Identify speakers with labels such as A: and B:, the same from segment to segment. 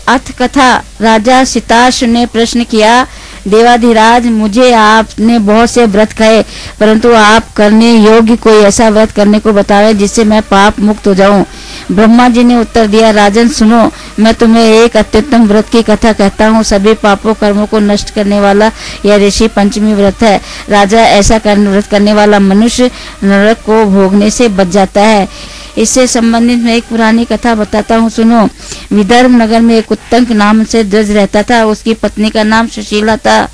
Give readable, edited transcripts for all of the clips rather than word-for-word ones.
A: अथ कथा। राजा सितार्ष ने प्रश्न किया, देवाधिराज, मुझे आपने बहुत से व्रत कहे, परंतु आप करने योग्य कोई ऐसा व्रत करने को बतावे जिससे मैं पाप मुक्त हो जाऊं। ब्रह्मा जी ने उत्तर दिया, राजन सुनो, मैं तुम्हें एक अत्युत्तम व्रत की कथा कहता हूँ। सभी पापों कर्मों को नष्ट करने वाला यह ऋषि पंचमी व्रत है। राजा, ऐसा व्रत करने वाला मनुष्य नरक को भोगने से बच जाता है। इससे संबंधित मैं एक पुरानी कथा बताता हूँ, सुनो। विदर्भ नगर में एक उत्तंक नाम से द्विज रहता था। उसकी पत्नी का नाम सुशीला था,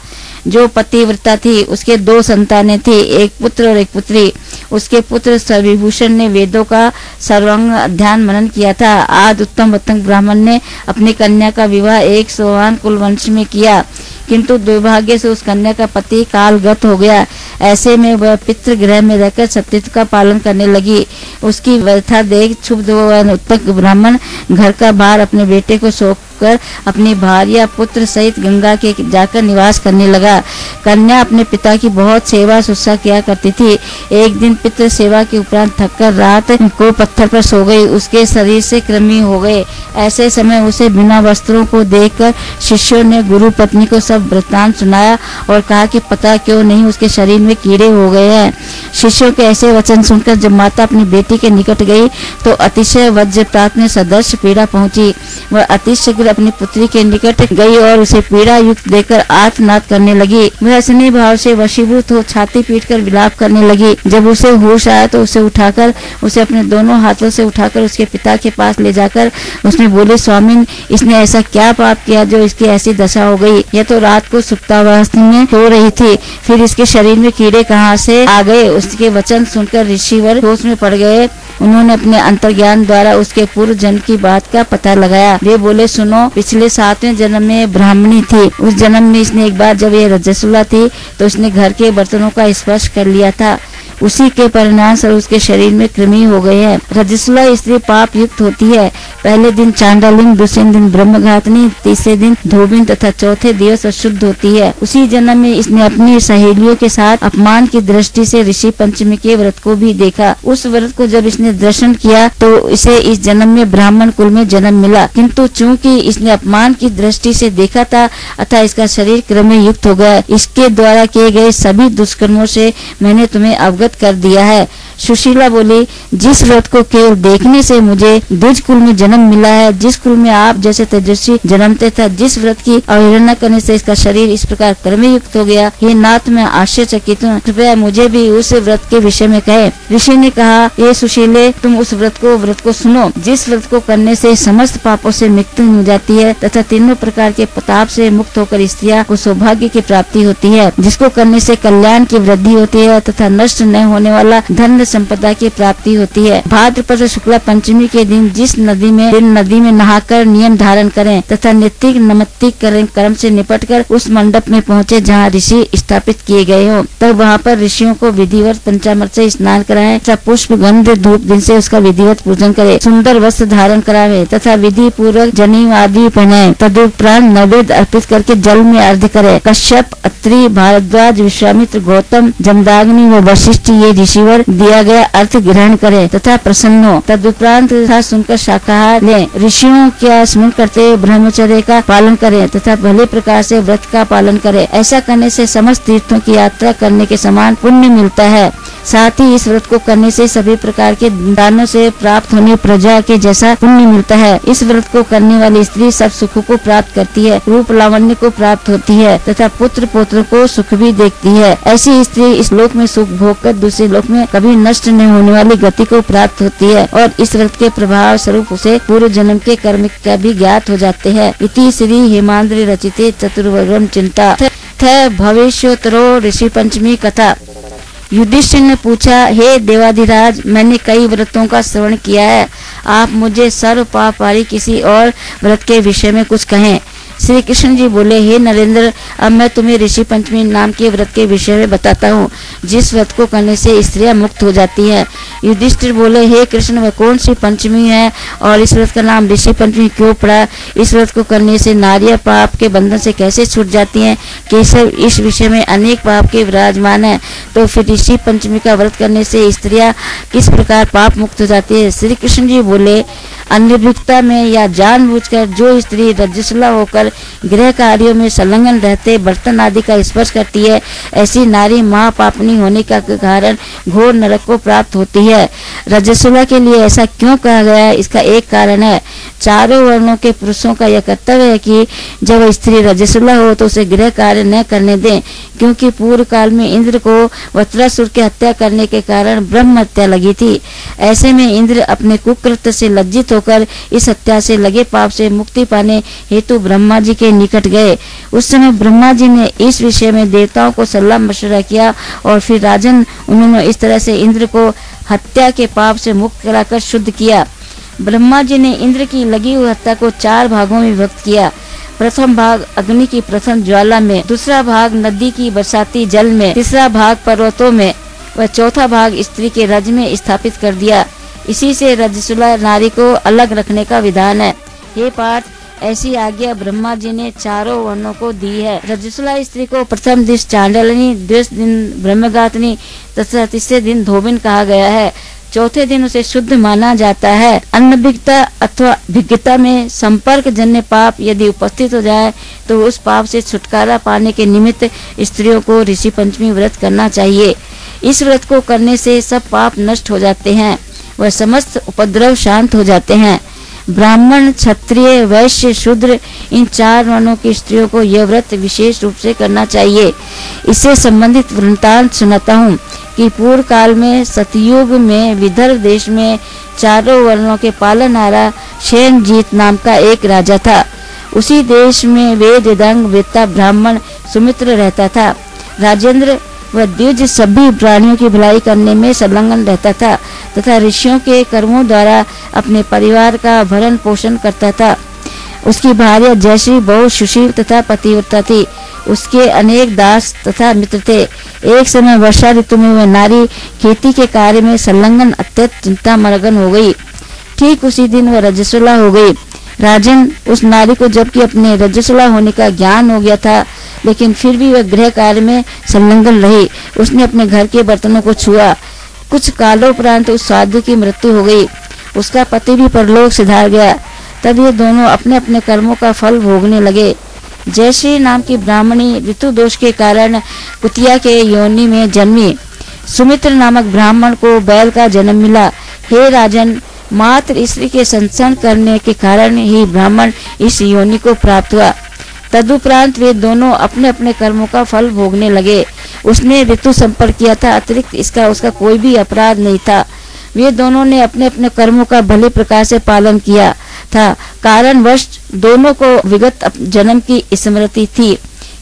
A: जो पतिव्रता थी। उसके 2 संतानें थी, एक पुत्र और एक पुत्री। उसके पुत्र सविभूषण ने वेदों का सर्वांग अध्ययन मनन किया था। आज उत्तम उत्तम ब्राह्मण ने अपनी कन्या का विवाह एक सोहान कुलवंश में किया, किंतु दुर्भाग्य से उस कन्या का पति कालगत हो गया। ऐसे में वह पितृगृह में रहकर सत्यत्व का पालन करने लगी। उसकी व्यथा देख क्षुब्ध हुआ उत्तम ब्राह्मण घर का भार अपने बेटे को सौंप कर अपनी भार्या पुत्र सहित गंगा के जाकर निवास करने लगा। कन्या अपने पिता की बहुत सेवा शुश्रूषा किया करती थी। एक दिन पितृ सेवा के उपरांत थककर रात को पत्थर पर सो गई। उसके शरीर से कृमि हो गए। ऐसे समय उसे बिना वस्त्रों को देखकर शिष्यों ने गुरु पत्नी को सब वृत्तांत सुनाया और कहा कि पता क्यों नहीं उसके शरीर में कीड़े हो गए हैं। शिष्यों के ऐसे वचन सुनकर जब माता अपनी बेटी के निकट गई तो अतिशय वज्रपात में सदृश पीड़ा पहुंची। वह अतिशीघ्र अपनी पुत्री के निकट गई और उसे पीड़ा युक्त देकर आर्तनाद करने लगी। वह स्नेह भाव से वशीभूत हो छाती पीटकर विलाप करने लगी। जब उसे होश आया तो उसे अपने दोनों हाथों से उठाकर उसके पिता के पास ले जाकर उसने बोले, स्वामी, इसने ऐसा क्या पाप किया जो इसकी ऐसी दशा हो गई? यह तो रात को सुप्तावस्था में सो रही थी, फिर इसके शरीर में कीड़े कहाँ से आ गए? उसके वचन सुनकर ऋषिवर सोच में पड़ गए। उन्होंने अपने अंतर्ज्ञान द्वारा उसके पूर्व जन्म की बात का पता लगाया। वे बोले, सुनो, पिछले 7वें जन्म में ब्राह्मणी थी। उस जन्म में इसने एक बार जब ये रजस्वला थी तो इसने घर के बर्तनों का स्पर्श कर लिया था। उसी के परिणाम स्वरूप उसके शरीर में कृमि हो गए हैं। रजस्वला स्त्री पाप युक्त होती है। पहले दिन चांडालिन, दूसरे दिन ब्रह्मघातनी, तीसरे दिन धोबिन तथा चौथे दिवस अशुद्ध होती है। उसी जन्म में इसने अपनी सहेलियों के साथ अपमान की दृष्टि से ऋषि पंचमी के व्रत को भी देखा। उस व्रत को जब इसने दर्शन किया तो इसे इस जन्म में ब्राह्मण कुल में जन्म मिला, किंतु चूंकि इसने अपमान की दृष्टि से देखा था अतः इसका शरीर कृमि युक्त हो गया। इसके द्वारा किए गए सभी दुष्कर्मों से मैंने तुम्हें अवगत कर दिया है। सुशीला बोली, जिस व्रत को केवल देखने से मुझे द्विज कुल में जन्म मिला है, जिस कुल में आप जैसे तेजस्वी जन्मते था, जिस व्रत की अवहेलना करने से इसका शरीर इस प्रकार कर्म युक्त हो गया, हे नाथ, मैं आश्चर्यचकित हूँ। कृपया मुझे भी उस व्रत के विषय में कहे। ऋषि ने कहा, हे सुशीले, तुम उस व्रत को सुनो जिस व्रत को करने से समस्त पापों से मुक्ति हो जाती है तथा तीनों प्रकार के प्रताप से मुक्त होकर स्त्रियां को सौभाग्य की प्राप्ति होती है, जिसको करने से कल्याण की वृद्धि होती है तथा नष्ट न होने वाला धन संपदा की प्राप्ति होती है। भाद्रपद शुक्ला पंचमी के दिन जिस नदी में नहाकर नियम धारण करें तथा नित्य नमस्तिक कर्म से निपटकर उस मंडप में पहुँचे जहाँ ऋषि स्थापित किए गए हो, तब वहाँ पर ऋषियों को विधिवत पंचामृत से स्नान कराएं तथा पुष्प गंध धूप दिन से उसका विधिवत पूजन करे, सुंदर वस्त्र धारण करावे तथा विधि पूर्वक जनेऊ आदि पहनाए। तदुपरांत नैवेद्य अर्पित करके जल में अर्घ्य करे। कश्यप, अत्रि, भारद्वाज, विश्वामित्र, गौतम, जमदाग्नि व वशिष्ठ ये ऋषिवर दिया गया अर्थ ग्रहण करे तथा प्रसन्न हो। तदुपरांत तथा सुनकर शाकाहार ले। ऋषियों का स्मरण करते ब्रह्मचर्य का पालन करे तथा भले प्रकार से व्रत का पालन करे। ऐसा करने से समस्त तीर्थों की यात्रा करने के समान पुण्य मिलता है। साथ ही इस व्रत को करने से सभी प्रकार के दानों से प्राप्त होने प्रजा के जैसा पुण्य मिलता है। इस व्रत को करने वाली स्त्री सब सुखों को प्राप्त करती है, रूप लावण्य को प्राप्त होती है तथा पुत्र पौत्र को सुख भी देखती है। ऐसी स्त्री इस लोक में सुख भोग कर दूसरे लोक में कभी नष्ट नहीं होने वाली गति को प्राप्त होती है और इस व्रत के प्रभाव स्वरूप उसे पूर्व जन्म के कर्म का भी ज्ञात हो जाते हैं। इति श्री हेमाद्रि रचिते चतुर्वर्गम चिंता भविष्योत्तरो ऋषि पंचमी कथा। युधिष्ठिर ने पूछा, हे देवाधिराज, मैंने कई व्रतों का श्रवण किया है, आप मुझे सर्व पाप वाली किसी और व्रत के विषय में कुछ कहें। श्री कृष्ण जी बोले, हे नरेंद्र, अब मैं तुम्हें ऋषि पंचमी नाम के व्रत के विषय में बताता हूँ, जिस व्रत को करने से स्त्रियां मुक्त हो जाती हैं। युधिष्ठिर बोले, हे कृष्ण, वह कौन सी पंचमी है और इस व्रत का नाम ऋषि पंचमी क्यों पड़ा? इस व्रत को करने से नारियां पाप के बंधन से कैसे छूट जाती हैं? केशव, इस विषय में अनेक पाप के विराजमान है, तो फिर ऋषि पंचमी का व्रत करने से स्त्रियां किस प्रकार पाप मुक्त हो जाती है? श्री कृष्ण जी बोले, अनिर्भिकता में या जानबूझकर जो स्त्री रजस्वला होकर गृह कार्यों में संलग्न रहते बर्तन आदि का स्पर्श करती है, ऐसी नारी महापापनी होने का कारण घोर नरक को प्राप्त होती है। रजस्वला के लिए ऐसा क्यों कहा गया है? इसका एक कारण है, चारों वर्णों के पुरुषों का यह कर्तव्य है कि जब स्त्री रजस्वला हो तो उसे गृह कार्य न करने दें, क्योंकि पूर्व काल में इंद्र को वत्रासुर की हत्या करने के कारण ब्रह्म हत्या लगी थी। ऐसे में इंद्र अपने कुकृत्य से लज्जित होकर इस हत्या से लगे पाप से मुक्ति पाने हेतु ब्रह्मा जी के निकट गए। उस समय ब्रह्मा जी ने इस विषय में देवताओं को सलाह मशवरा किया और फिर राजन उन्होंने इस तरह से इंद्र को हत्या के पाप से मुक्त कराकर शुद्ध किया। ब्रह्मा जी ने इंद्र की लगी हुई हत्या को 4 भागों में विभक्त किया। प्रथम भाग अग्नि की प्रथम ज्वाला में, दूसरा भाग नदी की बरसाती जल में, तीसरा भाग पर्वतों में व चौथा भाग स्त्री के रज में स्थापित कर दिया। इसी से रजस्वला नारी को अलग रखने का विधान है। हे पार्थ, ऐसी आज्ञा ब्रह्मा जी ने चारों वर्णों को दी है। रजस्वला स्त्री को प्रथम दिन चांडालिनी, द्वितीय दिन ब्रह्मगात्रिणी तथा तीसरे दिन धोबिन कहा गया है। चौथे दिन उसे शुद्ध माना जाता है। अनभिज्ञता अथवा भिज्ञता में संपर्क जन्य पाप यदि उपस्थित हो जाए तो उस पाप से छुटकारा पाने के निमित्त स्त्रियों को ऋषि पंचमी व्रत करना चाहिए। इस व्रत को करने से सब पाप नष्ट हो जाते हैं, वह समस्त उपद्रव शांत हो जाते हैं। ब्राह्मण, क्षत्रिय, वैश्य, शूद्र, इन 4 वर्णों की स्त्रियों को यह व्रत विशेष रूप से करना चाहिए। इससे संबंधित वृत्तांत सुनाता हूँ कि पूर्व काल में सतयुग में विदर्भ देश में चारों वर्णों के पालनहारा शयनजीत नाम का एक राजा था। उसी देश में वेद वेदांग वेत्ता ब्राह्मण सुमित्र रहता था। राजेंद्र वह द्विज सभी प्राणियों की भलाई करने में संलग्न रहता था तथा ऋषियों के कर्मों द्वारा अपने परिवार का भरण पोषण करता था। उसकी भार्या जयश्री बहुत सुशील तथा पतिव्रता थी। उसके अनेक दास तथा मित्र थे। एक समय वर्षा ऋतु में वह नारी खेती के कार्य में संलग्न अत्यंत चिंता मग्न हो गई। ठीक उसी दिन वह रजस्वला हो गई। राजन, उस नारी को जबकि अपने रजस्वला होने का ज्ञान हो गया था, लेकिन फिर भी वह गृह कार्य में संलग्न रही। उसने अपने घर के बर्तनों को छुआ। कुछ कालोपरांत उस साधु की मृत्यु हो गई। उसका पति भी परलोक सिधार गया। तब ये दोनों अपने अपने कर्मों का फल भोगने लगे। जयश्री नाम की ब्राह्मणी ऋतु दोष के कारण कुतिया के योनि में जन्मी। सुमित्र नामक ब्राह्मण को बैल का जन्म मिला। हे राजन, मात्र स्त्री के संसर्ग करने के कारण ही ब्राह्मण इस योनि को प्राप्त हुआ। तदुपरांत वे दोनों अपने अपने कर्मों का फल भोगने लगे। उसने ऋतु संपर्क किया था, अतिरिक्त इसका उसका कोई भी अपराध नहीं था। वे दोनों ने अपने अपने कर्मों का भले प्रकार से पालन किया था। कारणवश दोनों को विगत जन्म की स्मृति थी।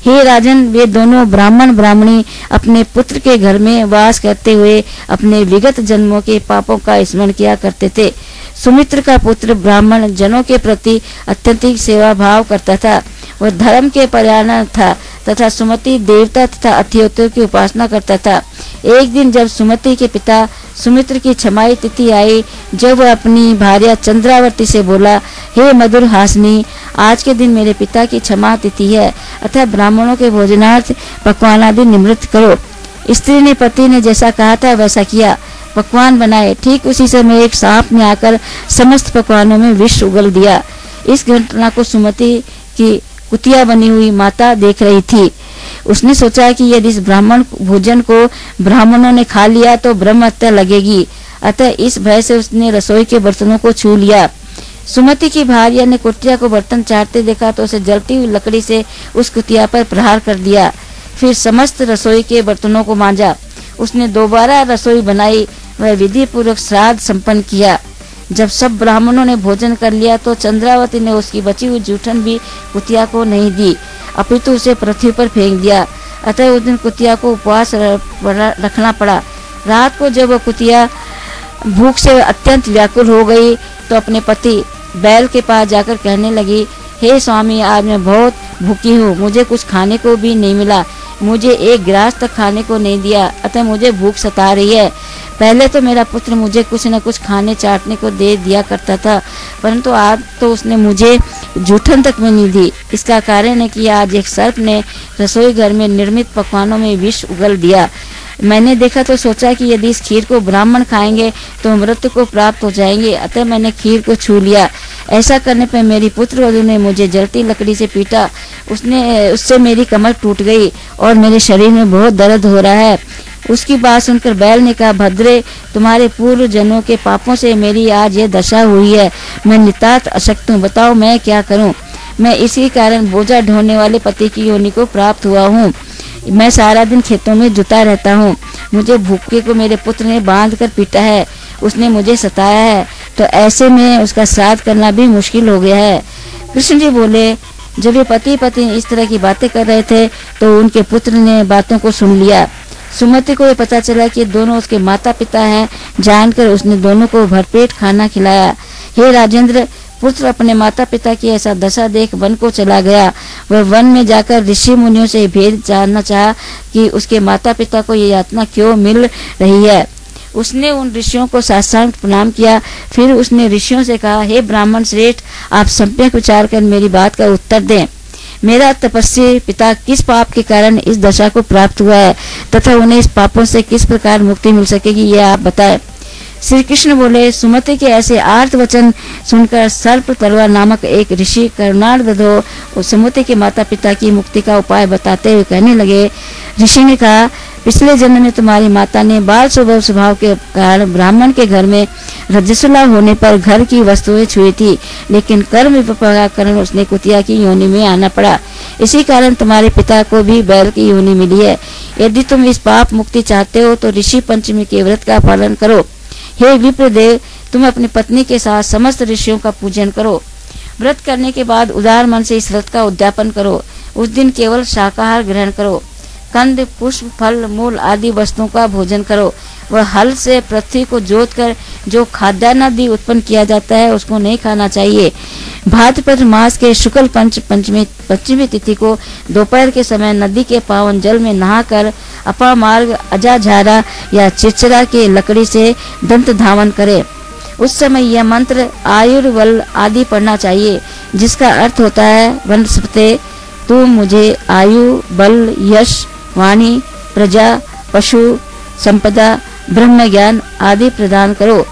A: हे राजन, वे दोनों ब्राह्मण ब्राह्मणी अपने पुत्र के घर में वास करते हुए अपने विगत जन्मों के पापों का स्मरण किया करते थे। सुमित्र का पुत्र ब्राह्मण जनों के प्रति अत्यंतिक सेवा भाव करता था। वह धर्म के परायण था तथा सुमति देवता तथा अतिथियों की उपासना करता था। एक दिन जब सुमति के पिता सुमित्र की छमाई तिथि आई, जब वह अपनी भार्या चंद्रावती से बोला, हे मधुर हासनी, आज के दिन मेरे पिता की क्षमा तिथि है, अतः ब्राह्मणों के भोजनार्थ पकवान आदि निमृत करो। स्त्री ने पति ने जैसा कहा था वैसा किया। पकवान बनाए। ठीक उसी समय एक सांप ने आकर समस्त पकवानों में विष उगल दिया। इस घटना को सुमति की कुतिया बनी हुई माता देख रही थी। उसने सोचा कि यदि इस ब्राह्मण भोजन को ब्राह्मणों ने खा लिया तो ब्रह्म हत्या लगेगी, अतः इस भय से उसने रसोई के बर्तनों को छू लिया। सुमति की भार्या ने कुतिया को बर्तन चाटते देखा तो उसे जलती हुई लकड़ी से उस कुतिया पर प्रहार कर दिया। फिर समस्त रसोई के बर्तनों को मांजा। उसने दोबारा रसोई बनाई। वह विधि पूर्वक श्राद्ध संपन्न किया। जब सब ब्राह्मणों ने भोजन कर लिया तो चंद्रावती ने उसकी बची हुई जूठन भी कुतिया को नहीं दी, अपितु उसे पृथ्वी पर फेंक दिया। अतः उस दिन कुतिया को उपवास रखना पड़ा। रात को जब वह कुतिया भूख से अत्यंत व्याकुल हो गई तो अपने पति बैल के पास जाकर कहने लगी, हे स्वामी, आज मैं बहुत भूखी हूँ, मुझे कुछ खाने को भी नहीं मिला, मुझे एक गिलास तक खाने को नहीं दिया, अतः मुझे भूख सता रही है। पहले तो मेरा पुत्र मुझे कुछ न कुछ खाने चाटने को दे दिया करता था, परंतु आज तो उसने मुझे जूठन तक में नहीं दी। इसका कारण है कि आज एक सर्प ने रसोई घर में निर्मित पकवानों में विष उगल दिया। मैंने देखा तो सोचा कि यदि इस खीर को ब्राह्मण खाएंगे तो मृत्यु को प्राप्त हो जाएंगे, अतः मैंने खीर को छू लिया। ऐसा करने पर मेरी पुत्रवधू ने मुझे जलती लकड़ी से पीटा, उससे मेरी कमर टूट गई और मेरे शरीर में बहुत दर्द हो रहा है। उसकी बात सुनकर बैल ने कहा, भद्रे, तुम्हारे पूर्व जनों के पापों से मेरी आज ये दशा हुई है। मैं नितांत अशक्त हूँ, बताओ मैं क्या करूँ। मैं इसी कारण बोझा ढोने वाले पति की योनि को प्राप्त हुआ हूँ। मैं सारा दिन खेतों में जुटा रहता हूँ। मुझे भूखे को मेरे पुत्र ने बांध कर पीटा है, उसने मुझे सताया है, तो ऐसे में उसका श्राद्ध करना भी मुश्किल हो गया है। कृष्ण जी बोले, जब ये पति पत्नी इस तरह की बातें कर रहे थे तो उनके पुत्र ने बातों को सुन लिया। सुमति को ये पता चला कि दोनों उसके माता पिता हैं, जानकर उसने दोनों को भरपेट खाना खिलाया। हे राजेंद्र, पुत्र अपने माता पिता की ऐसा दशा देख वन को चला गया। वह वन में जाकर ऋषि मुनियों से भेद जानना चाहा कि उसके माता पिता को ये यातना क्यों मिल रही है। उसने उन ऋषियों को साष्टांग प्रणाम किया। फिर उसने ऋषियों से कहा, हे ब्राह्मण श्रेष्ठ, आप सम्यक विचार कर मेरी बात का उत्तर दें। मेरा तपस्वी पिता किस पाप के कारण इस दशा को प्राप्त हुआ है तथा उन्हें इस पापों से किस प्रकार मुक्ति मिल सकेगी, यह आप बताएं। श्री कृष्ण बोले, सुमति के ऐसे आर्त वचन सुनकर सर्प तलवार नामक एक ऋषि करुणार्द्र हो सुमति के माता पिता की मुक्ति का उपाय बताते हुए कहने लगे। ऋषि ने कहा, पिछले जन्म में तुम्हारी माता ने बाल स्वभाव के कारण ब्राह्मण के घर में रजस्वला होने पर घर की वस्तुएं छुई थी, लेकिन कर्म विपाक के कारण उसने कुतिया की योनि में आना पड़ा। इसी कारण तुम्हारे पिता को भी बैल की योनि मिली है। यदि तुम इस पाप मुक्ति चाहते हो तो ऋषि पंचमी के व्रत का पालन करो। हे विप्रदेव, तुम अपनी पत्नी के साथ समस्त ऋषियों का पूजन करो। व्रत करने के बाद उदार मन से इस व्रत का उद्यापन करो। उस दिन केवल शाकाहार ग्रहण करो। कंद, पुष्प, फल, मूल आदि वस्तुओं का भोजन करो। वह हल से पृथ्वी को जोत कर जो खाद्यान्नादि उत्पन्न किया जाता है उसको नहीं खाना चाहिए। भाद्रपद मास के शुक्ल पंचमी तिथि को दोपहर के समय नदी के पावन जल में नहाकर अपामार्ग, अजाझारा या चिचरा के लकड़ी से दंत धावन करे। उस समय यह मंत्र आयुर्बल आदि पढ़ना चाहिए, जिसका अर्थ होता है, वनस्पते तू मुझे आयु, बल, यश, वाणी, प्रजा, पशु, संपदा, ब्रह्म ज्ञान आदि प्रदान करो।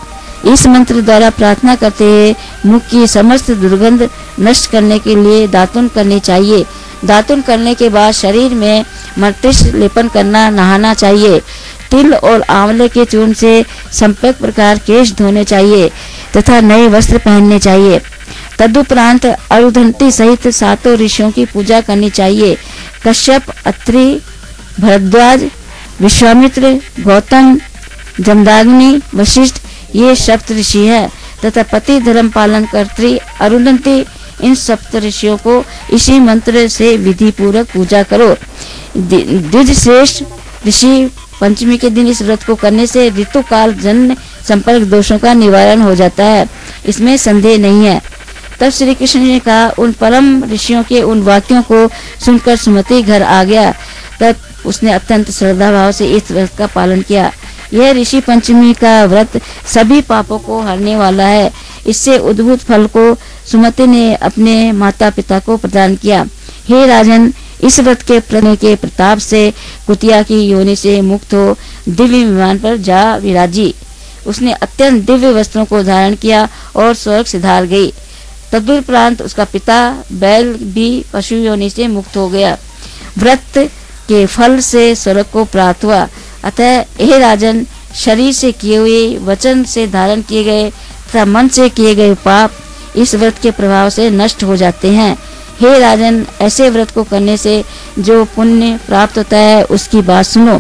A: इस मंत्र द्वारा प्रार्थना करते हुए मुख की समस्त दुर्गंध नष्ट करने के लिए दातुन करनी चाहिए। दातुन करने के बाद शरीर में मर्तिष्ठ लेपन करना, नहाना चाहिए। तिल और आंवले के चूर्ण से संपर्क प्रकार केश धोने चाहिए तथा नए वस्त्र पहनने चाहिए। तदुपरांत अरुधंती सहित सातों ऋषियों की पूजा करनी चाहिए। कश्यप, अत्रि, भरद्वाज, विश्वामित्र, गौतम, जमदाग्नि, वशिष्ठ ये सप्त ऋषि है तथा पति धर्म पालन कर्त्री अरुंधति, इन सप्त ऋषियों को इसी मंत्र से विधि पूर्वक पूजा करो। द्विज श्रेष्ठ ऋषि पंचमी के दिन इस व्रत को करने से ऋतु काल जन्य संपर्क दोषों का निवारण हो जाता है, इसमें संदेह नहीं है। तब श्री कृष्ण ने कहा, उन परम ऋषियों के उन वाक्यों को सुनकर सुमति घर आ गया। तब उसने अत्यंत श्रद्धा भाव से इस व्रत का पालन किया। यह ऋषि पंचमी का व्रत सभी पापों को हरने वाला है। इससे उद्भूत फल को सुमति ने अपने माता पिता को प्रदान किया। हे राजन, इस व्रत के प्रताप से कुतिया की योनि से मुक्त हो दिव्य विमान पर जा विराजी। उसने अत्यंत दिव्य वस्त्रों को धारण किया और स्वर्ग सिधार गई। तदुपरांत उसका पिता बैल भी पशु योनि से मुक्त हो गया। व्रत के फल से स्वर्ग को प्राप्त हुआ। अतः हे राजन, शरीर से किए हुए, वचन से धारण किए गए तथा मन से किए गए पाप इस व्रत के प्रभाव से नष्ट हो जाते हैं। हे राजन, ऐसे व्रत को करने से जो पुण्य प्राप्त होता है उसकी बात सुनो।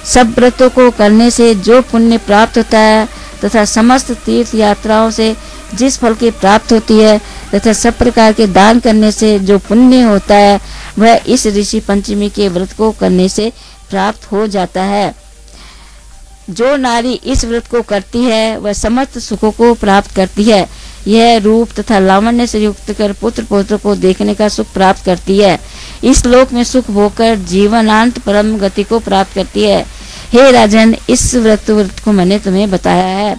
A: सब व्रतों को करने से जो पुण्य प्राप्त होता है तथा समस्त तीर्थ यात्राओं से जिस फल की प्राप्त होती है तथा सब प्रकार के दान करने से जो पुण्य होता है वह इस ऋषि पंचमी के व्रत को करने से प्राप्त हो जाता है। जो नारी इस व्रत को करती है वह समस्त सुखों को प्राप्त करती है। यह रूप तथा लावण्य से युक्त कर पुत्र पौत्र को देखने का सुख प्राप्त करती है। इस लोक में सुख भोगकर जीवनांत परम गति को प्राप्त करती है। हे राजन, इस व्रत को मैंने तुम्हें बताया है।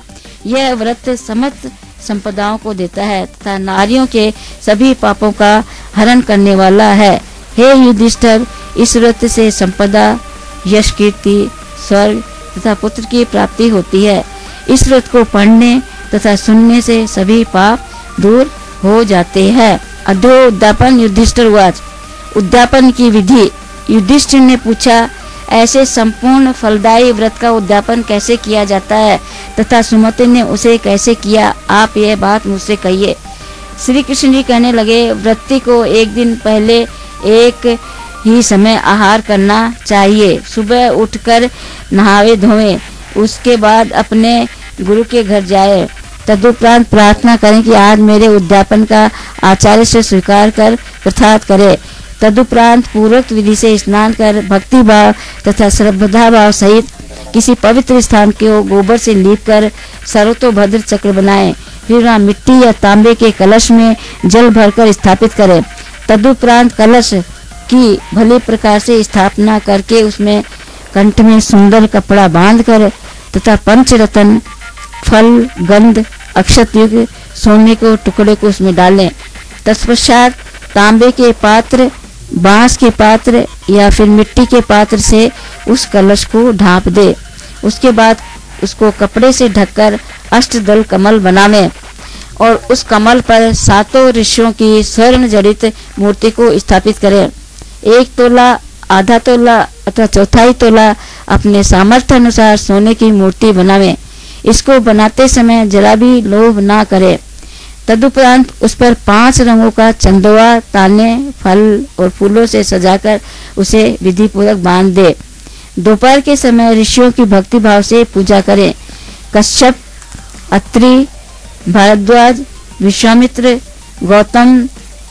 A: यह व्रत समस्त संपदाओं को देता है तथा नारियों के सभी पापों का हरण करने वाला है। हे युधिष्ठिर, इस व्रत से संपदा, यश, कीर्ति, स्वर्ग तथा पुत्र की प्राप्ति होती है। इस व्रत को पढ़ने तथा सुनने से सभी पाप दूर हो जाते हैं। अधो उद्यापन युधिष्ठिर उवाच। उद्यापन की विधि। युधिष्ठिर ने पूछा, ऐसे संपूर्ण फलदायी व्रत का उद्यापन कैसे किया जाता है तथा सुमति ने उसे कैसे किया, आप यह बात मुझसे कहिए। श्री कृष्ण जी कहने लगे, व्रती को एक दिन पहले एक ही समय आहार करना चाहिए। सुबह उठकर नहावे धोवे, उसके बाद अपने गुरु के घर जाए। तदुपरांत प्रार्थना करें कि आज मेरे उद्यापन का आचार्य से स्वीकार कर कृतार्थ करे। तदुपरांत पूर्वक विधि से स्नान कर भक्ति भाव तथा श्रद्धा भाव सहित किसी पवित्र स्थान को गोबर से लीप कर सर्वतोभद्र चक्र बनाएं। फिर वहाँ मिट्टी या तांबे के कलश में जल भरकर स्थापित करें। तदुपरांत कलश की भली प्रकार से स्थापना करके उसमें कंठ में सुंदर कपड़ा बांधकर तथा पंचरत्न, फल, गंध, अक्षत युक्त सोने के टुकड़े को उसमें डालें। तत्पश्चात तांबे के पात्र, बांस के पात्र या फिर मिट्टी के पात्र से उस कलश को ढांप दे। उसके बाद उसको कपड़े से ढककर अष्टदल कमल बनावें और उस कमल पर सातों ऋषियों की स्वर्ण जड़ित मूर्ति को स्थापित करें। 1 तोला, आधा तोला अथवा चौथाई तोला अपने सामर्थ्य अनुसार सोने की मूर्ति बनावें। इसको बनाते समय जरा भी लोभ ना करे। तदुपरांत उस पर 5 रंगों का चंदवा, ताने, फल और फूलों से सजाकर उसे विधि पूर्वक बांध दे। दोपहर के समय ऋषियों की भक्ति भाव से पूजा करें। कश्यप, अत्रि, भारद्वाज, विश्वामित्र, गौतम,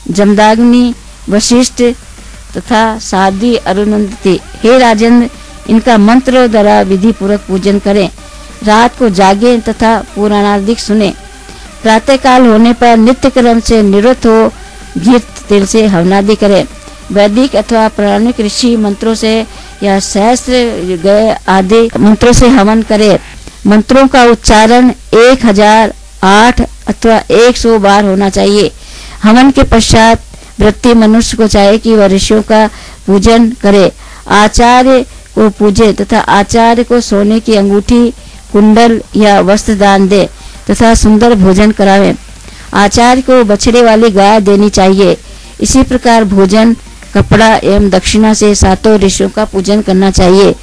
A: जमदाग्नि, वशिष्ठ तथा साध्वी अरुंधति, हे राजेंद्र, इनका मंत्र द्वारा विधि पूर्वक पूजन करें। रात को जागें तथा पुराणादिक सुने। प्रातः काल होने पर नित्य कर्म से निवृत्त हो घृत तिल से हवनादि करें। वैदिक अथवा पौराणिक ऋषि मंत्रों से या सहस्त्र गए आदि मंत्रों से हवन करें। मंत्रों का उच्चारण 1008 अथवा 100 बार होना चाहिए। हवन के पश्चात व्रती मनुष्य को चाहिए कि वह ऋषियों का पूजन करे, आचार्य को पूजे तथा आचार्य को सोने की अंगूठी, कुंडल या वस्त्र दान दे तथा सुंदर भोजन करावे। आचार्य को बछड़े वाली गाय देनी चाहिए। इसी प्रकार भोजन, कपड़ा एवं दक्षिणा से सातों ऋषियों का पूजन करना चाहिए।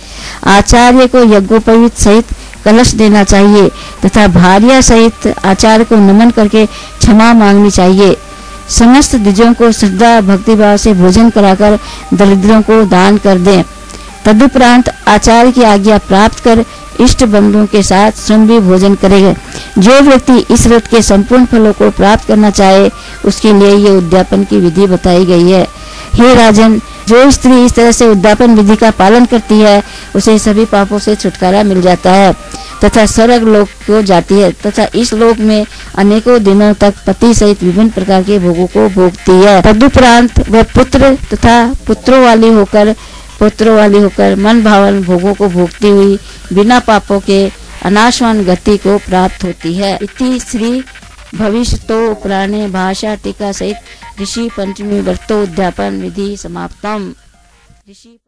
A: आचार्य को यज्ञोपवीत सहित कलश देना चाहिए तथा भार्या सहित आचार्य को नमन करके क्षमा मांगनी चाहिए। समस्त द्विजों को श्रद्धा भक्ति भाव से भोजन कराकर दरिद्रों को दान कर दें। तदुपरांत आचार्य की आज्ञा प्राप्त कर इष्ट बंधुओं के साथ स्वयं भी भोजन करेगा। जो व्यक्ति इस व्रत के संपूर्ण फलों को प्राप्त करना चाहे उसके लिए ये उद्यापन की विधि बताई गई है। हे राजन, जो स्त्री इस तरह से उद्यापन विधि का पालन करती है उसे सभी पापों से छुटकारा मिल जाता है तथा स्वर्ग लोक को जाती है तथा इस लोक में अनेकों दिनों तक पति सहित विभिन्न प्रकार के भोगों को भोगती है। तदुपरांत वह पुत्र तथा पुत्रों वाली होकर मन भावन भोगों को भोगती हुई बिना पापों के अनाशवान गति को प्राप्त होती है। इति श्री भविष्यतो पुराणे भाषा टीका सहित ऋषि पंचमी व्रतो उद्यापन विधि समाप्तम। ऋषि